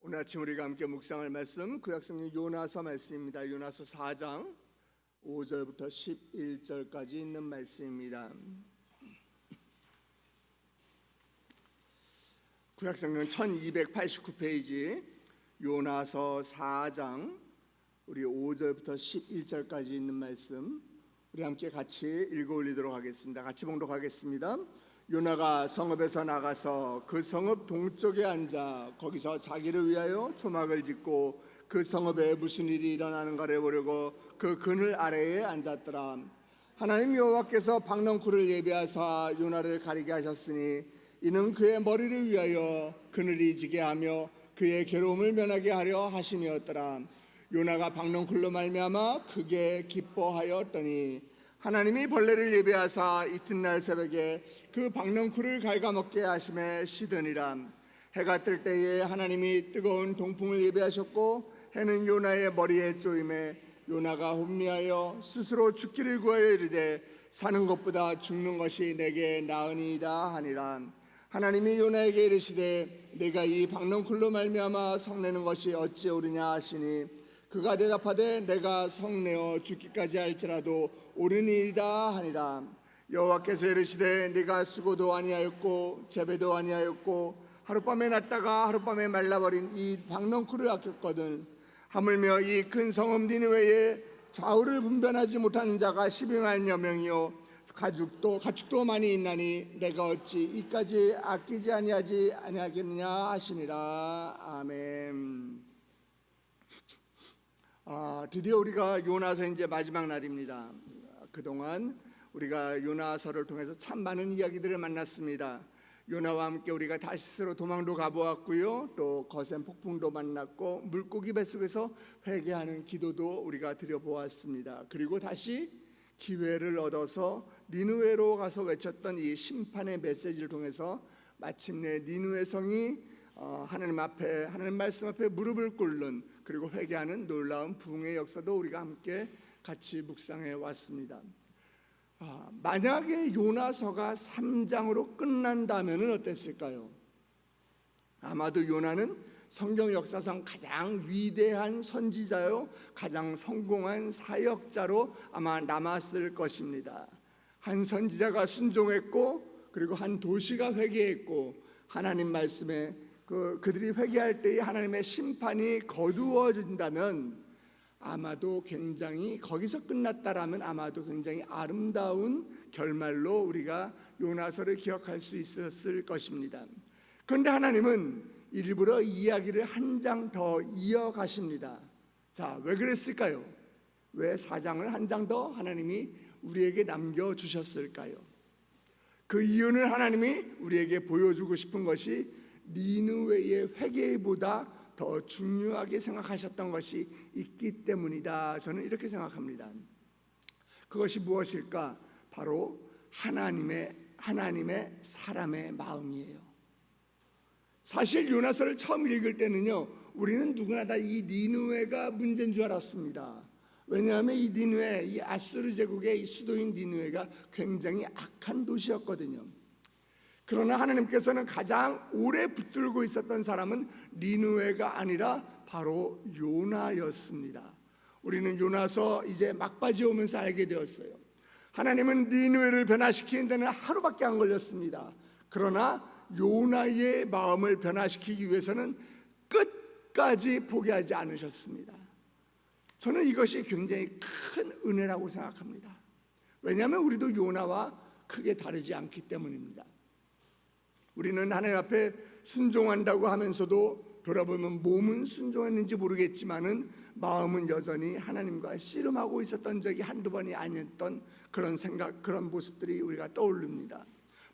오늘 아침 우리가 함께 묵상할 말씀 구약성경 요나서 말씀입니다. 요나서 4장 5절부터 11절까지 있는 말씀입니다. 구약성경 1289페이지 요나서 4장 우리 5절부터 11절까지 있는 말씀 우리 함께 같이 읽어 올리도록 하겠습니다. 같이 봉독하겠습니다. 요나가 성읍에서 나가서 그 성읍 동쪽에 앉아 거기서 자기를 위하여 초막을 짓고 그 성읍에 무슨 일이 일어나는가를 보려고 그 그늘 아래에 앉았더라. 하나님 여호와께서 박넝쿨을 예비하사 요나를 가리게 하셨으니 이는 그의 머리를 위하여 그늘이 지게 하며 그의 괴로움을 면하게 하려 하심이었더라. 요나가 박넝쿨로 말미암아 크게 기뻐하였더니 하나님이 벌레를 예비하사 이튿날 새벽에 그 박넝쿨을 갉아먹게 하심에 시드니라. 해가 뜰 때에 하나님이 뜨거운 동풍을 예비하셨고 해는 요나의 머리에 쪼임에 요나가 혼미하여 스스로 죽기를 구하여 이르되 사는 것보다 죽는 것이 내게 나으니이다 하니라. 하나님이 요나에게 이르시되 내가 이 박넝쿨로 말미암아 성내는 것이 어찌 옳으냐 하시니 그가 대답하되 내가 성내어 죽기까지 할지라도 옳으니이다 하니라. 여호와께서 이르시되 네가 수고도 아니하였고 재배도 아니하였고 하룻밤에 났다가 하룻밤에 말라버린 이 박넝쿨을 아꼈거든. 하물며 이 큰 성읍 니느웨에 좌우를 분별하지 못하는 자가 12만여 명이요 가축도 많이 있나니 내가 어찌 이까지 아끼지 아니하겠느냐 하시니라. 아멘. 드디어 우리가 요나서 이제 마지막 날입니다. 그동안 우리가 요나서를 통해서 참 많은 이야기들을 만났습니다. 요나와 함께 우리가 다시스로 도망도 가보았고요, 또 거센 폭풍도 만났고 물고기 뱃속에서 회개하는 기도도 우리가 드려보았습니다. 그리고 다시 기회를 얻어서 니느웨로 가서 외쳤던 이 심판의 메시지를 통해서 마침내 니느웨 성이 하나님 말씀 앞에 무릎을 꿇는 그리고 회개하는 놀라운 부흥의 역사도 우리가 함께 같이 묵상해 왔습니다. 만약에 요나서가 3장으로 끝난다면 어땠을까요? 아마도 요나는 성경 역사상 가장 위대한 선지자요 가장 성공한 사역자로 아마 남았을 것입니다. 한 선지자가 순종했고 그리고 한 도시가 회개했고 하나님 말씀에 그들이 회개할 때에 하나님의 심판이 거두어진다면 아마도 굉장히 거기서 끝났다라면 아마도 굉장히 아름다운 결말로 우리가 요나서를 기억할 수 있었을 것입니다. 그런데 하나님은 일부러 이야기를 한 장 더 이어가십니다. 자, 왜 그랬을까요? 왜 4장을 한 장 더 하나님이 우리에게 남겨주셨을까요? 그 이유는 하나님이 우리에게 보여주고 싶은 것이 니느웨의 회개보다 더 중요하게 생각하셨던 것이 있기 때문이다. 저는 이렇게 생각합니다. 그것이 무엇일까? 바로 하나님의 사람의 마음이에요. 사실 요나서를 처음 읽을 때는요, 우리는 누구나 다 이 니느웨가 문제인 줄 알았습니다. 왜냐하면 이 니느웨, 이 아수르 제국의 이 수도인 니느웨가 굉장히 악한 도시였거든요. 그러나 하나님께서는 가장 오래 붙들고 있었던 사람은 니느웨가 아니라 바로 요나였습니다. 우리는 요나서 이제 막바지 오면서 알게 되었어요. 하나님은 니느웨를 변화시키는 데는 하루밖에 안 걸렸습니다. 그러나 요나의 마음을 변화시키기 위해서는 끝까지 포기하지 않으셨습니다. 저는 이것이 굉장히 큰 은혜라고 생각합니다. 왜냐하면 우리도 요나와 크게 다르지 않기 때문입니다. 우리는 하나님 앞에 순종한다고 하면서도 돌아보면 몸은 순종했는지 모르겠지만은 마음은 여전히 하나님과 씨름하고 있었던 적이 한두 번이 아니었던 그런 생각, 그런 모습들이 우리가 떠오릅니다.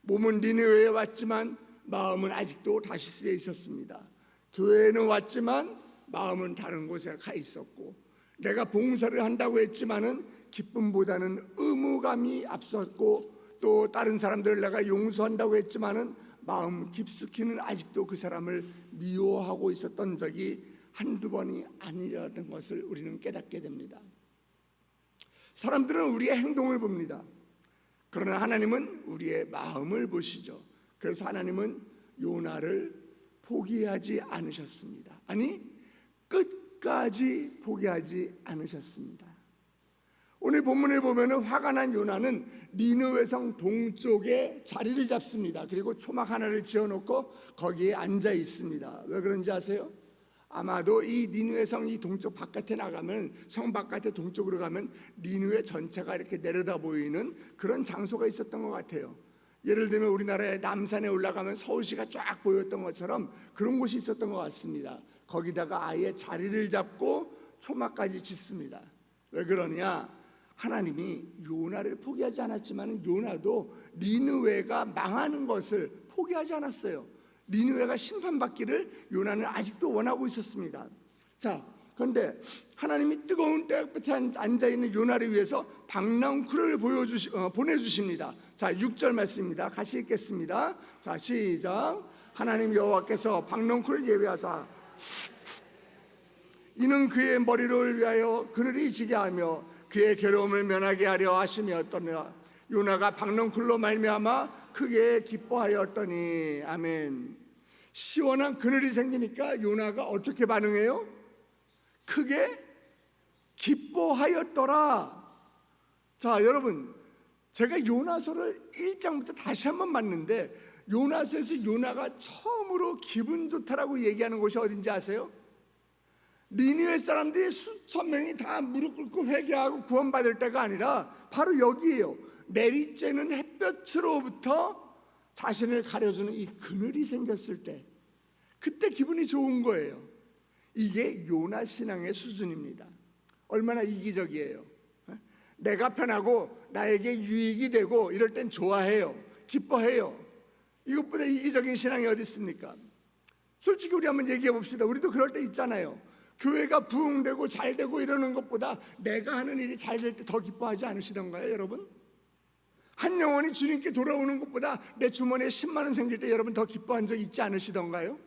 몸은 니느웨에 왔지만 마음은 아직도 다시스에 있었습니다. 교회에는 왔지만 마음은 다른 곳에 가 있었고, 내가 봉사를 한다고 했지만은 기쁨보다는 의무감이 앞섰고, 또 다른 사람들을 내가 용서한다고 했지만은 마음 깊숙이는 아직도 그 사람을 미워하고 있었던 적이 한두 번이 아니라는 것을 우리는 깨닫게 됩니다. 사람들은 우리의 행동을 봅니다. 그러나 하나님은 우리의 마음을 보시죠. 그래서 하나님은 요나를 포기하지 아니 끝까지 포기하지 않으셨습니다. 오늘 본문에 보면은 화가 난 요나는 니느웨 성 동쪽에 자리를 잡습니다. 그리고 초막 하나를 지어놓고 거기에 앉아 있습니다. 왜 그런지 아세요? 아마도 이 니느웨 성 이 동쪽 바깥에 나가면, 성 바깥에 동쪽으로 가면 니느웨 전체가 이렇게 내려다 보이는 그런 장소가 있었던 것 같아요. 예를 들면 우리나라의 남산에 올라가면 서울시가 쫙 보였던 것처럼 그런 곳이 있었던 것 같습니다. 거기다가 아예 자리를 잡고 초막까지 짓습니다. 왜 그러냐? 하나님이 요나를 포기하지 않았지만 요나도 니느웨가 망하는 것을 포기하지 않았어요. 니느웨가 심판받기를 요나는 아직도 원하고 있었습니다. 자, 그런데 하나님이 뜨거운 때끝에 앉아있는 요나를 위해서 박랑쿨을 보내주십니다. 자, 6절 말씀입니다. 같이 읽겠습니다. 자, 시작. 하나님 여호와께서 박랑쿨을 예비하사 이는 그의 머리를 위하여 그늘이 지게 하며 그의 괴로움을 면하게 하려 하심이었더라. 요나가 박랑쿨로 말미암아 크게 기뻐하였더니. 아멘. 시원한 그늘이 생기니까 요나가 어떻게 반응해요? 크게 기뻐하였더라. 자, 여러분, 제가 요나서를 1장부터 다시 한번 봤는데 요나서에서 요나가 처음으로 기분 좋다라고 얘기하는 곳이 어딘지 아세요? 니느웨 사람들이 수천 명이 다 무릎 꿇고 회개하고 구원받을 때가 아니라 바로 여기에요. 내리쬐는 햇볕으로부터 자신을 가려주는 이 그늘이 생겼을 때, 그때 기분이 좋은 거예요. 이게 요나 신앙의 수준입니다. 얼마나 이기적이에요. 내가 편하고 나에게 유익이 되고 이럴 땐 좋아해요. 기뻐해요. 이것보다 이기적인 신앙이 어디 있습니까? 솔직히 우리 한번 얘기해 봅시다. 우리도 그럴 때 있잖아요. 교회가 부흥되고 잘되고 이러는 것보다 내가 하는 일이 잘 될 때 더 기뻐하지 않으시던가요, 여러분? 한 영혼이 주님께 돌아오는 것보다 내 주머니에 10만 원 생길 때 여러분 더 기뻐한 적 있지 않으시던가요?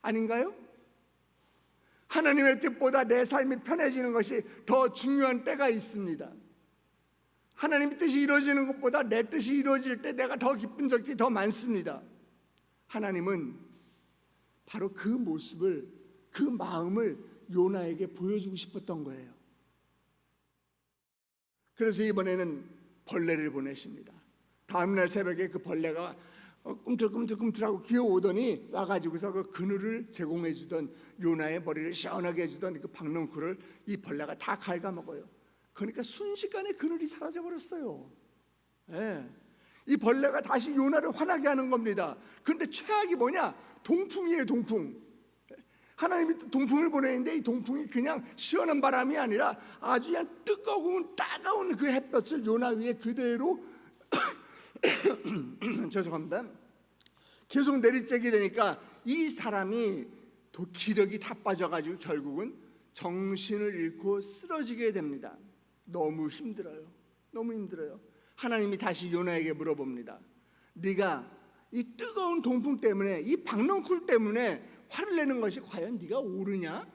아닌가요? 하나님의 뜻보다 내 삶이 편해지는 것이 더 중요한 때가 있습니다. 하나님의 뜻이 이루어지는 것보다 내 뜻이 이루어질 때 내가 더 기쁜 적이 더 많습니다. 하나님은 바로 그 모습을, 그 마음을 요나에게 보여주고 싶었던 거예요. 그래서 이번에는 벌레를 보내십니다. 다음날 새벽에 그 벌레가 꿈틀꿈틀하고 기어오더니 와가지고서 그 그늘을 제공해 주던, 요나의 머리를 시원하게 해주던 그 박넝쿨을 이 벌레가 다 갉아먹어요. 그러니까 순식간에 그늘이 사라져 버렸어요. 예. 이 벌레가 다시 요나를 화나게 하는 겁니다. 그런데 최악이 뭐냐? 동풍이에요, 동풍. 하나님이 동풍을 보내는데 이 동풍이 그냥 시원한 바람이 아니라 아주 그냥 뜨거운 따가운 그 햇볕을 요나 위에 그대로 죄송합니다. 계속 내리쬐게 되니까 이 사람이 기력이 다 빠져가지고 결국은 정신을 잃고 쓰러지게 됩니다. 너무 힘들어요. 너무 힘들어요. 하나님이 다시 요나에게 물어봅니다. 네가 이 뜨거운 동풍 때문에, 이 박넝쿨 때문에 화를 내는 것이 과연 네가 옳으냐?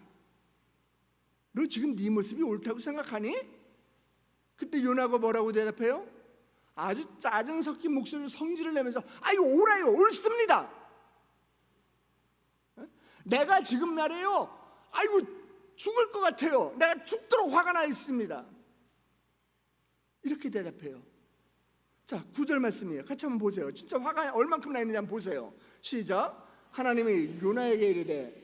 너 지금 네 모습이 옳다고 생각하니? 그때 요나가 뭐라고 대답해요? 아주 짜증 섞인 목소리로 성질을 내면서 아이고 옳아요, 옳습니다. 내가 지금 말이에요, 아이고 죽을 것 같아요. 내가 죽도록 화가 나 있습니다. 이렇게 대답해요. 자, 9절 말씀이에요. 같이 한번 보세요. 진짜 화가 얼만큼 나 있는지 한번 보세요. 시작. 하나님이 요나에게 이르되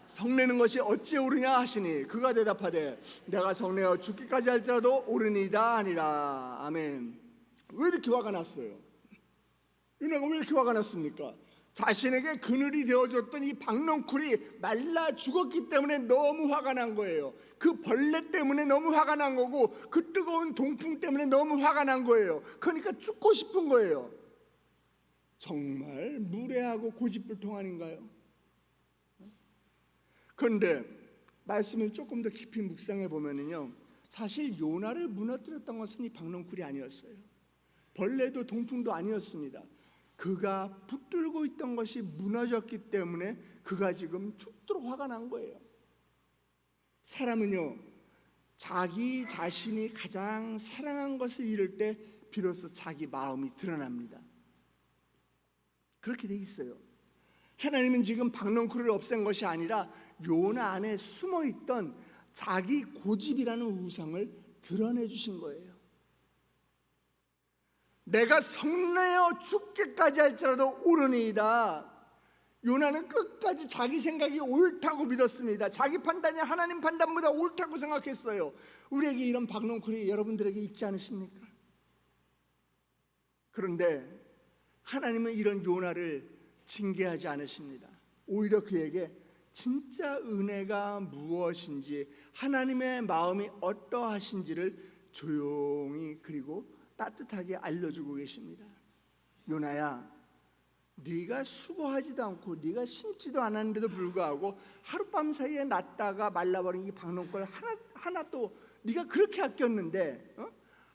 성내는 것이 어찌 옳으냐 하시니 그가 대답하되 내가 성내어 죽기까지 할지라도 옳으니이다 하니라. 아멘. 왜 이렇게 화가 났어요? 요나가 왜 이렇게 화가 났습니까? 자신에게 그늘이 되어줬던 이 박넝쿨이 말라 죽었기 때문에 너무 화가 난 거예요. 그 벌레 때문에 너무 화가 난 거고 그 뜨거운 동풍 때문에 너무 화가 난 거예요. 그러니까 죽고 싶은 거예요. 정말 무례하고 고집불통 아닌가요? 그런데 말씀을 조금 더 깊이 묵상해 보면요, 사실 요나를 무너뜨렸던 것은 이 박넝쿨이 아니었어요. 벌레도 동풍도 아니었습니다. 그가 붙들고 있던 것이 무너졌기 때문에 그가 지금 죽도록 화가 난 거예요. 사람은요, 자기 자신이 가장 사랑한 것을 잃을 때 비로소 자기 마음이 드러납니다. 그렇게 돼 있어요. 하나님은 지금 박넝쿨을 없앤 것이 아니라 요나 안에 숨어있던 자기 고집이라는 우상을 드러내 주신 거예요. 내가 성내어 죽기까지 할지라도 오르니이다. 요나는 끝까지 자기 생각이 옳다고 믿었습니다. 자기 판단이 하나님 판단보다 옳다고 생각했어요. 우리에게 이런 박넝쿨이 여러분들에게 있지 않으십니까? 그런데 하나님은 이런 요나를 징계하지 않으십니다. 오히려 그에게 진짜 은혜가 무엇인지, 하나님의 마음이 어떠하신지를 조용히 그리고 따뜻하게 알려주고 계십니다. 요나야, 네가 수고하지도 않고 네가 심지도 않았는데도 불구하고 하룻밤 사이에 났다가 말라버린 이 박농골 하나 또 네가 그렇게 아꼈는데,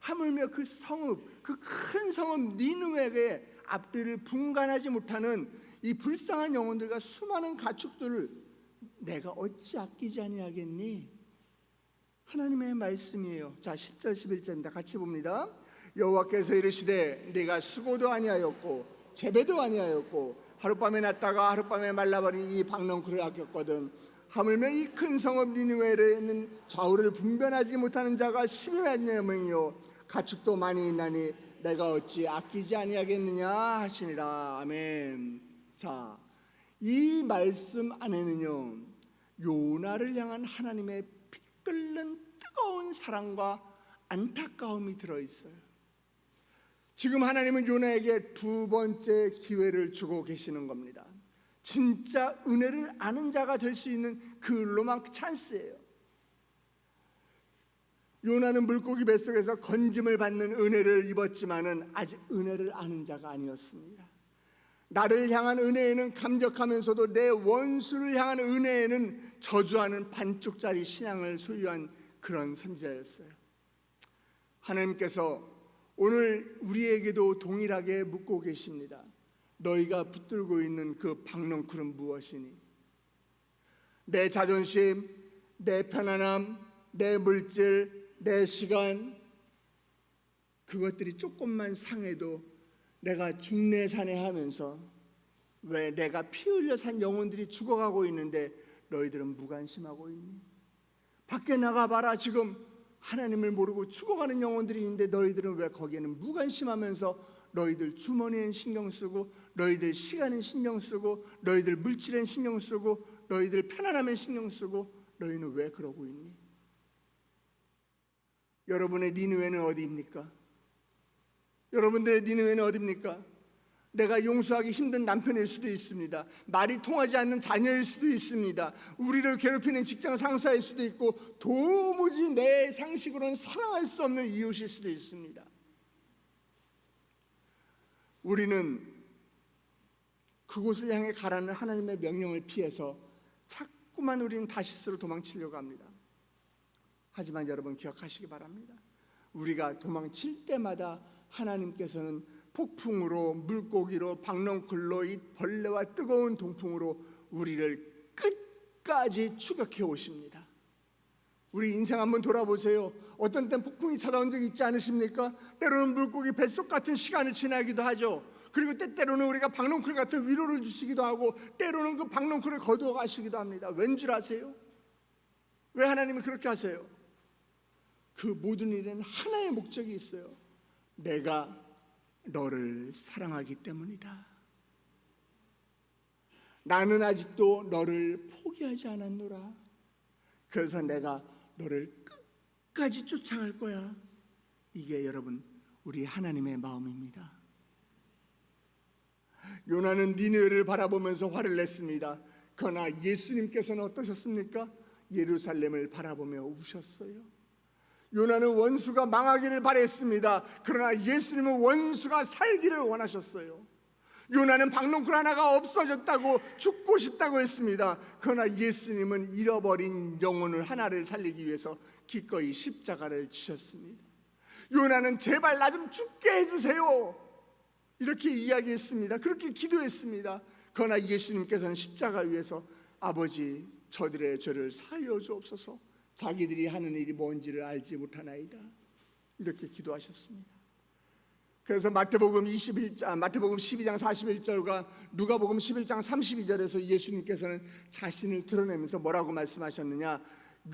하물며 그 성읍, 그 큰 성읍 니느웨의 앞뒤를 분간하지 못하는 이 불쌍한 영혼들과 수많은 가축들을 내가 어찌 아끼지 아니하겠니? 하나님의 말씀이에요. 자, 10절 11절입니다. 같이 봅니다. 여호와께서 이르시되 네가 수고도 아니하였고 재배도 아니하였고 하룻밤에 났다가 하룻밤에 말라버린 이 박넝쿨을 아꼈거든. 하물며 이 큰 성읍 니느웨에는 좌우를 분별하지 못하는 자가 10여 명이요 가축도 많이 있나니 내가 어찌 아끼지 아니하겠느냐 하시니라. 아멘. 자, 이 말씀 안에는요 요나를 향한 하나님의 피 끓는 뜨거운 사랑과 안타까움이 들어있어요. 지금 하나님은 요나에게 두 번째 기회를 주고 계시는 겁니다. 진짜 은혜를 아는 자가 될 수 있는 그 로망 찬스예요. 요나는 물고기 뱃속에서 건짐을 받는 은혜를 입었지만은 아직 은혜를 아는 자가 아니었습니다. 나를 향한 은혜에는 감격하면서도 내 원수를 향한 은혜에는 저주하는 반쪽짜리 신앙을 소유한 그런 선지자였어요. 하나님께서 오늘 우리에게도 동일하게 묻고 계십니다. 너희가 붙들고 있는 그 박넝쿨은 무엇이니? 내 자존심, 내 편안함, 내 물질, 내 시간, 그것들이 조금만 상해도 내가 중내산해하면서 왜 내가 피 흘려 산 영혼들이 죽어가고 있는데 너희들은 무관심하고 있니? 밖에 나가봐라. 지금 하나님을 모르고 죽어가는 영혼들이 있는데 너희들은 왜 거기에는 무관심하면서 너희들 주머니엔 신경 쓰고 너희들 시간엔 신경 쓰고 너희들 물질엔 신경 쓰고 너희들 편안함엔 신경 쓰고 너희는 왜 그러고 있니? 여러분의 니느웨는 어디입니까? 여러분들의 니느웨는 어디입니까? 내가 용서하기 힘든 남편일 수도 있습니다. 말이 통하지 않는 자녀일 수도 있습니다. 우리를 괴롭히는 직장 상사일 수도 있고 도무지 내 상식으로는 사랑할 수 없는 이웃일 수도 있습니다. 우리는 그곳을 향해 가라는 하나님의 명령을 피해서 자꾸만 우리는 다시스로 도망치려고 합니다. 하지만 여러분 기억하시기 바랍니다. 우리가 도망칠 때마다 하나님께서는 폭풍으로, 물고기로, 박넝쿨로, 이 벌레와 뜨거운 동풍으로 우리를 끝까지 추격해 오십니다. 우리 인생 한번 돌아보세요. 어떤 땐 폭풍이 찾아온 적이 있지 않으십니까? 때로는 물고기 뱃속 같은 시간을 지나기도 하죠. 그리고 때때로는 우리가 박넝쿨 같은 위로를 주시기도 하고 때로는 그 박넝쿨을 거두어 가시기도 합니다. 왠 줄 아세요? 왜 하나님이 그렇게 하세요? 그 모든 일에는 하나의 목적이 있어요. 내가 너를 사랑하기 때문이다. 나는 아직도 너를 포기하지 않았노라. 그래서 내가 너를 끝까지 쫓아갈 거야. 이게 여러분 우리 하나님의 마음입니다. 요나는 니느웨를 바라보면서 화를 냈습니다. 그러나 예수님께서는 어떠셨습니까? 예루살렘을 바라보며 우셨어요. 요나는 원수가 망하기를 바랬습니다. 그러나 예수님은 원수가 살기를 원하셨어요. 요나는 박넝쿨 하나가 없어졌다고 죽고 싶다고 했습니다. 그러나 예수님은 잃어버린 영혼을 하나를 살리기 위해서 기꺼이 십자가를 지셨습니다. 요나는 제발 나 좀 죽게 해주세요 이렇게 이야기했습니다. 그렇게 기도했습니다. 그러나 예수님께서는 십자가 위에서 아버지 저들의 죄를 사하여 주옵소서, 자기들이 하는 일이 뭔지를 알지 못하나이다 이렇게 기도하셨습니다. 그래서 마태복음 12장 41절과 누가복음 11장 32절에서 예수님께서는 자신을 드러내면서 뭐라고 말씀하셨느냐?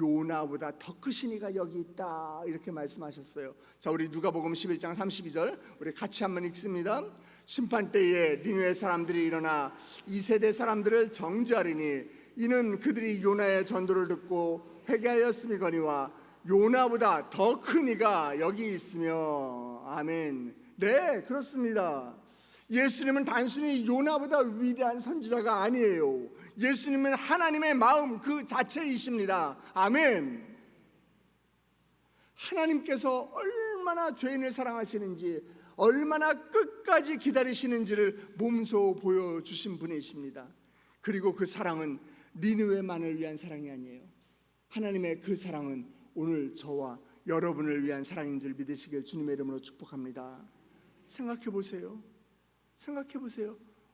요나보다 더 크신 이가 여기 있다, 이렇게 말씀하셨어요. 자, 우리 누가복음 11장 32절 우리 같이 한번 읽습니다. 심판 때에 니느웨 사람들이 일어나 이 세대 사람들을 정죄하리니 이는 그들이 요나의 전도를 듣고 회개하였음이거니와 요나보다 더 큰 이가 여기 있으며. 아멘. 네, 그렇습니다. 예수님은 단순히 요나보다 위대한 선지자가 아니에요. 예수님은 하나님의 마음 그 자체이십니다. 아멘. 하나님께서 얼마나 죄인을 사랑하시는지, 얼마나 끝까지 기다리시는지를 몸소 보여주신 분이십니다. 그리고 그 사랑은 니느웨만을 위한 사랑이 아니에요. 하나님의 그 사랑은 오늘 저와 여러분을 위한 사랑인 줄 믿으시길 주님의 이름으로 축복합니다. 생각해 보세요.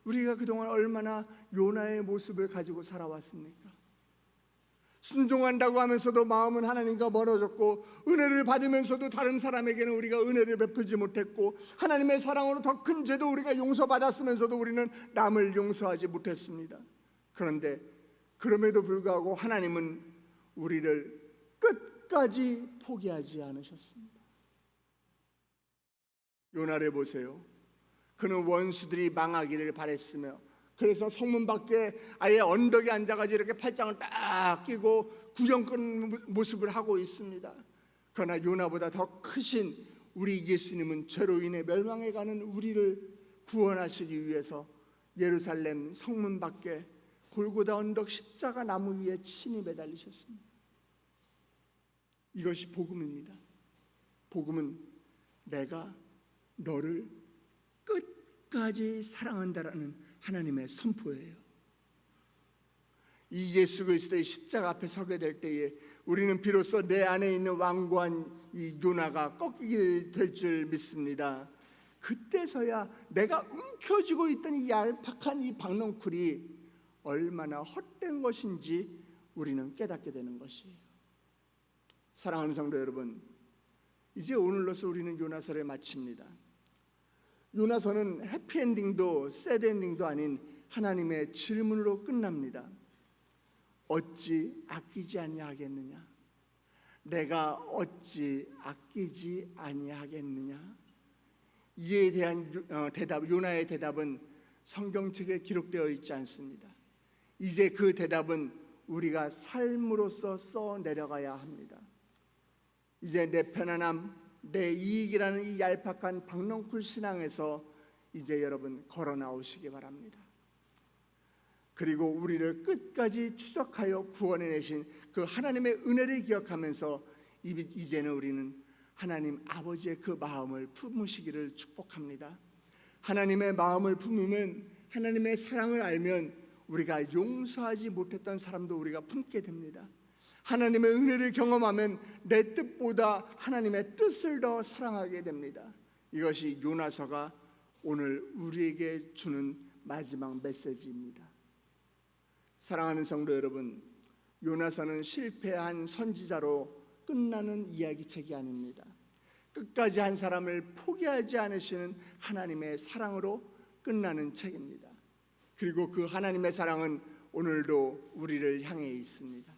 우리가 그동안 얼마나 요나의 모습을 가지고 살아왔습니까? 순종한다고 하면서도 마음은 하나님과 멀어졌고, 은혜를 받으면서도 다른 사람에게는 우리가 은혜를 베풀지 못했고, 하나님의 사랑으로 더 큰 죄도 우리가 용서받았으면서도 우리는 남을 용서하지 못했습니다. 그런데 그럼에도 불구하고 하나님은 우리를 끝까지 포기하지 않으셨습니다. 요나를 보세요. 그는 원수들이 망하기를 바랬으며, 그래서 성문 밖에 아예 언덕에 앉아가지고 이렇게 팔짱을 딱 끼고 구경꾼 모습을 하고 있습니다. 그러나 요나보다 더 크신 우리 예수님은 죄로 인해 멸망해가는 우리를 구원하시기 위해서 예루살렘 성문 밖에 골고다 언덕 십자가 나무 위에 친히 매달리셨습니다. 이것이 복음입니다. 복음은 내가 너를 끝까지 사랑한다라는 하나님의 선포예요. 이 예수 그리스도의 십자가 앞에 서게 될 때에 우리는 비로소 내 안에 있는 완고한 이 요나가 꺾이게 될 줄 믿습니다. 그때서야 내가 움켜쥐고 있던 이 얄팍한 이 박넝쿨이 얼마나 헛된 것인지 우리는 깨닫게 되는 것이에요. 사랑하는 성도 여러분, 이제 오늘로서 우리는 요나서를 마칩니다. 요나서는 해피엔딩도 새드엔딩도 아닌 하나님의 질문으로 끝납니다. 어찌 아끼지 아니하겠느냐? 내가 어찌 아끼지 아니하겠느냐? 이에 대한 요나의 대답은 성경책에 기록되어 있지 않습니다. 이제 그 대답은 우리가 삶으로서 써 내려가야 합니다. 이제 내 편안함, 내 이익이라는 이 얄팍한 박넝쿨 신앙에서 이제 여러분 걸어 나오시기 바랍니다. 그리고 우리를 끝까지 추적하여 구원해내신 그 하나님의 은혜를 기억하면서 이제는 우리는 하나님 아버지의 그 마음을 품으시기를 축복합니다. 하나님의 마음을 품으면, 하나님의 사랑을 알면 우리가 용서하지 못했던 사람도 우리가 품게 됩니다. 하나님의 은혜를 경험하면 내 뜻보다 하나님의 뜻을 더 사랑하게 됩니다. 이것이 요나서가 오늘 우리에게 주는 마지막 메시지입니다. 사랑하는 성도 여러분, 요나서는 실패한 선지자로 끝나는 이야기책이 아닙니다. 끝까지 한 사람을 포기하지 않으시는 하나님의 사랑으로 끝나는 책입니다. 그리고 그 하나님의 사랑은 오늘도 우리를 향해 있습니다.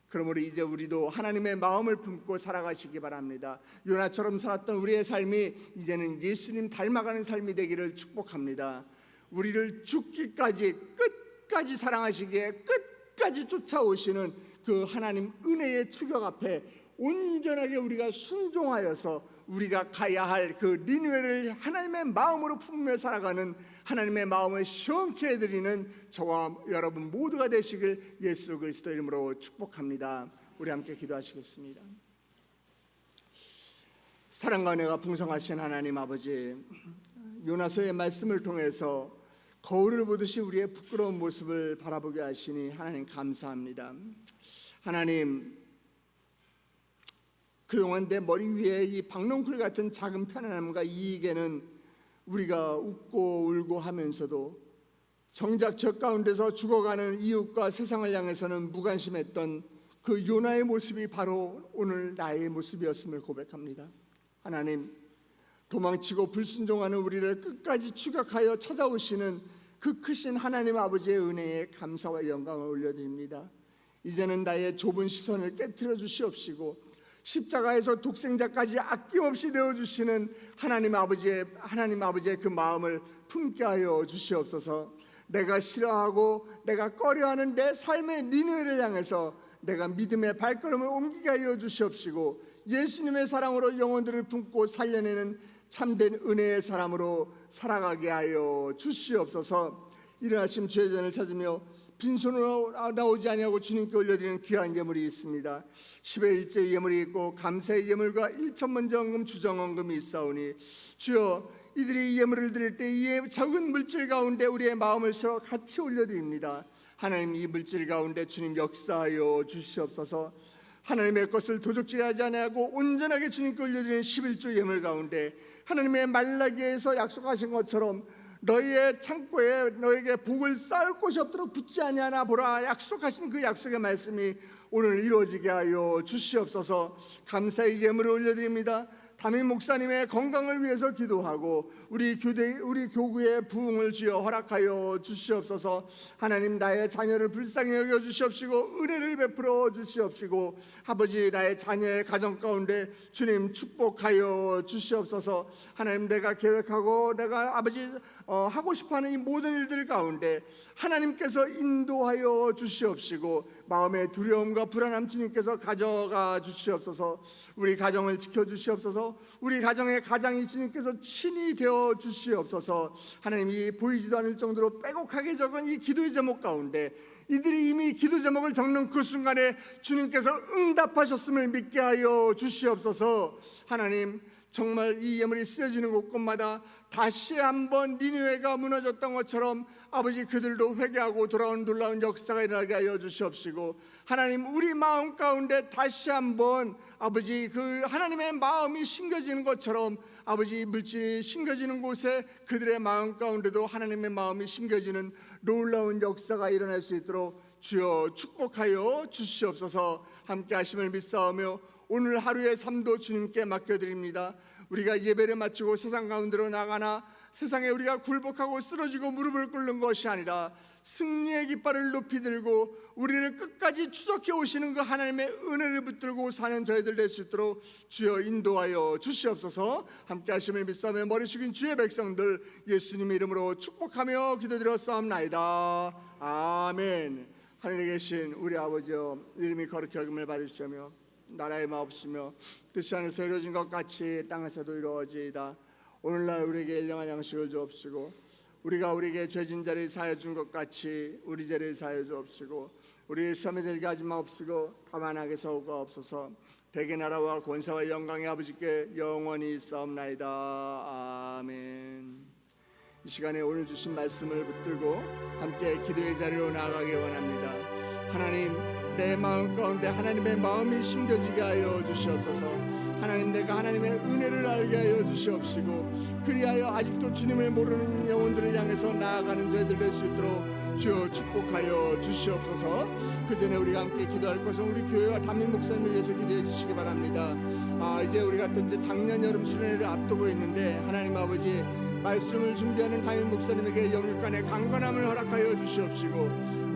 그러므로 이제 우리도 하나님의 마음을 품고 살아가시기 바랍니다. 요나처럼 살았던 우리의 삶이 이제는 예수님 닮아가는 삶이 되기를 축복합니다. 우리를 죽기까지 끝까지 사랑하시기에 끝까지 쫓아오시는 그 하나님 은혜의 추격 앞에 온전하게 우리가 순종하여서 우리가 가야 할 그 니느웨를 하나님의 마음으로 품으며 살아가는 하나님의 마음을 시원케 해드리는 저와 여러분 모두가 되시길 예수 그리스도 이름으로 축복합니다. 우리 함께 기도하시겠습니다. 사랑과 은혜가 풍성하신 하나님 아버지, 요나서의 말씀을 통해서 거울을 보듯이 우리의 부끄러운 모습을 바라보게 하시니 하나님 감사합니다. 하나님, 그동안 내 머리 위에 이 박넝쿨 같은 작은 편안함과 이익에는 우리가 웃고 울고 하면서도 정작 저 가운데서 죽어가는 이웃과 세상을 향해서는 무관심했던 그 요나의 모습이 바로 오늘 나의 모습이었음을 고백합니다. 하나님, 도망치고 불순종하는 우리를 끝까지 추격하여 찾아오시는 그 크신 하나님 아버지의 은혜에 감사와 영광을 올려드립니다. 이제는 나의 좁은 시선을 깨트려 주시옵시고 십자가에서 독생자까지 아낌없이 내어주시는 하나님 아버지의 그 마음을 품게 하여 주시옵소서. 내가 싫어하고 내가 꺼려하는 내 삶의 니느웨를 향해서 내가 믿음의 발걸음을 옮기게 하여 주시옵시고 예수님의 사랑으로 영혼들을 품고 살려내는 참된 은혜의 사람으로 살아가게 하여 주시옵소서. 이른 아침 주의 전을 찾으며 빈손으로 나오지 아니하고 주님께 올려드리는 귀한 예물이 있습니다. 10의 1째 예물이 있고 감사의 예물과 1천먼저 헌금 주정헌금이 있사오니 주여 이들이 이 예물을 드릴 때 이 적은 물질 가운데 우리의 마음을 실어 같이 올려드립니다. 하나님 이 물질 가운데 주님 역사하여 주시옵소서. 하나님의 것을 도적질하지 아니하고 온전하게 주님께 올려드리는 11조 예물 가운데 하나님의 말라기에서 약속하신 것처럼 너희의 창고에 너에게 복을 쌓을 곳이 없도록 붙지 아니하나 보라 약속하신 그 약속의 말씀이 오늘 이루어지게 하여 주시옵소서. 감사의 예물을 올려드립니다. 담임 목사님의 건강을 위해서 기도하고 우리 교구의 부흥을 주여 허락하여 주시옵소서. 하나님 나의 자녀를 불쌍히 여겨 주시옵시고 은혜를 베풀어 주시옵시고 아버지 나의 자녀의 가정 가운데 주님 축복하여 주시옵소서. 하나님 내가 계획하고 내가 아버지 하고 싶어하는 이 모든 일들 가운데 하나님께서 인도하여 주시옵시고 마음의 두려움과 불안함 주님께서 가져가 주시옵소서. 우리 가정을 지켜주시옵소서. 우리 가정의 가장이 주님께서 친히 되어 주시옵소서. 하나님 이 보이지도 않을 정도로 빼곡하게 적은 이 기도의 제목 가운데 이들이 이미 기도 제목을 적는 그 순간에 주님께서 응답하셨음을 믿게 하여 주시옵소서. 하나님 정말 이 예물이 쓰여지는 곳곳마다 다시 한번 니느웨가 무너졌던 것처럼 아버지 그들도 회개하고 돌아오는 놀라운 역사가 일어나게 하여 주시옵시고 하나님 우리 마음 가운데 다시 한번 아버지 그 하나님의 마음이 심겨지는 것처럼 아버지 물질이 심겨지는 곳에 그들의 마음 가운데도 하나님의 마음이 심겨지는 놀라운 역사가 일어날 수 있도록 주여 축복하여 주시옵소서. 함께 하심을 믿사오며 오늘 하루의 삶도 주님께 맡겨드립니다. 우리가 예배를 마치고 세상 가운데로 나가나 세상에 우리가 굴복하고 쓰러지고 무릎을 꿇는 것이 아니라 승리의 깃발을 높이 들고 우리를 끝까지 추적해 오시는 그 하나님의 은혜를 붙들고 사는 저희들 될 수 있도록 주여 인도하여 주시옵소서. 함께 하심을 믿사며 머리 숙인 주의 백성들 예수님의 이름으로 축복하며 기도드렸사옵나이다. 아멘. 하늘에 계신 우리 아버지여 이름이 거룩히 여김을 받으시며 나라의 마옵시며 뜻이 하늘에서 이루어진 것 같이 땅에서도 이루어지이다. 오늘날 우리에게 일용할 양식을 주옵시고 우리가 우리에게 죄진 자를 사하여 준 것 같이 우리 죄를 사하여 주옵시고 우리를 시험에 들게 하지 마옵시고 다만 악에서 구하옵소서. 대개 나라와 권세와 영광의 아버지께 영원히 있사옵나이다. 아멘. 이 시간에 오늘 주신 말씀을 붙들고 함께 기도의 자리로 나아가기 원합니다. 하나님 내 마음 가운데 하나님의 마음이 심겨지게 하여 주시옵소서. 하나님 내가 하나님의 은혜를 알게 하여 주시옵시고 그리하여 아직도 주님을 모르는 영혼들을 향해서 나아가는 저희들 될 수 있도록 주여 축복하여 주시옵소서. 그 전에 우리가 함께 기도할 것은 우리 교회와 담임 목사님을 위해서 기도해 주시기 바랍니다. 이제 우리가 또 이제 작년 여름 수련회를 앞두고 있는데 하나님 아버지 말씀을 준비하는 담임 목사님에게 영육간의 강건함을 허락하여 주시옵시고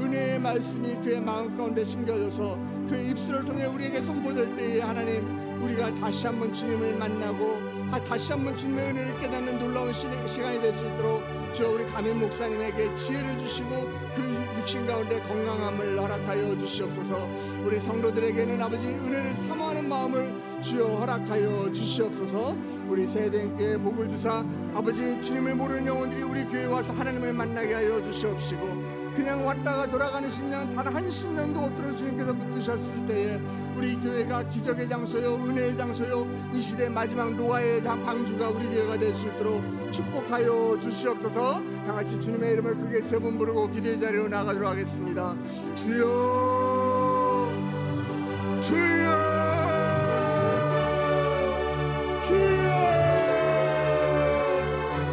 은혜의 말씀이 그의 마음 가운데 심겨져서 그 입술을 통해 우리에게 선포될 때에 하나님 우리가 다시 한번 주님을 만나고 다시 한번 주님의 은혜를 깨닫는 놀라운 시간이 될 수 있도록 주여 우리 담임 목사님에게 지혜를 주시고 그 육신 가운데 건강함을 허락하여 주시옵소서. 우리 성도들에게는 아버지 은혜를 사모하는 마음을 주여 허락하여 주시옵소서. 우리 세대인께 복을 주사 아버지 주님을 모르는 영혼들이 우리 교회에 와서 하나님을 만나게 하여 주시옵시고 그냥 왔다가 돌아가는 신령 단 한 신령도 없도록 주님께서 붙드셨을 때에 우리 교회가 기적의 장소요 은혜의 장소요 이 시대 마지막 노아의 방주가 우리 교회가 될 수 있도록 축복하여 주시옵소서. 다같이 주님의 이름을 크게 세 번 부르고 기도의 자리로 나가도록 하겠습니다. 주여 주여 주여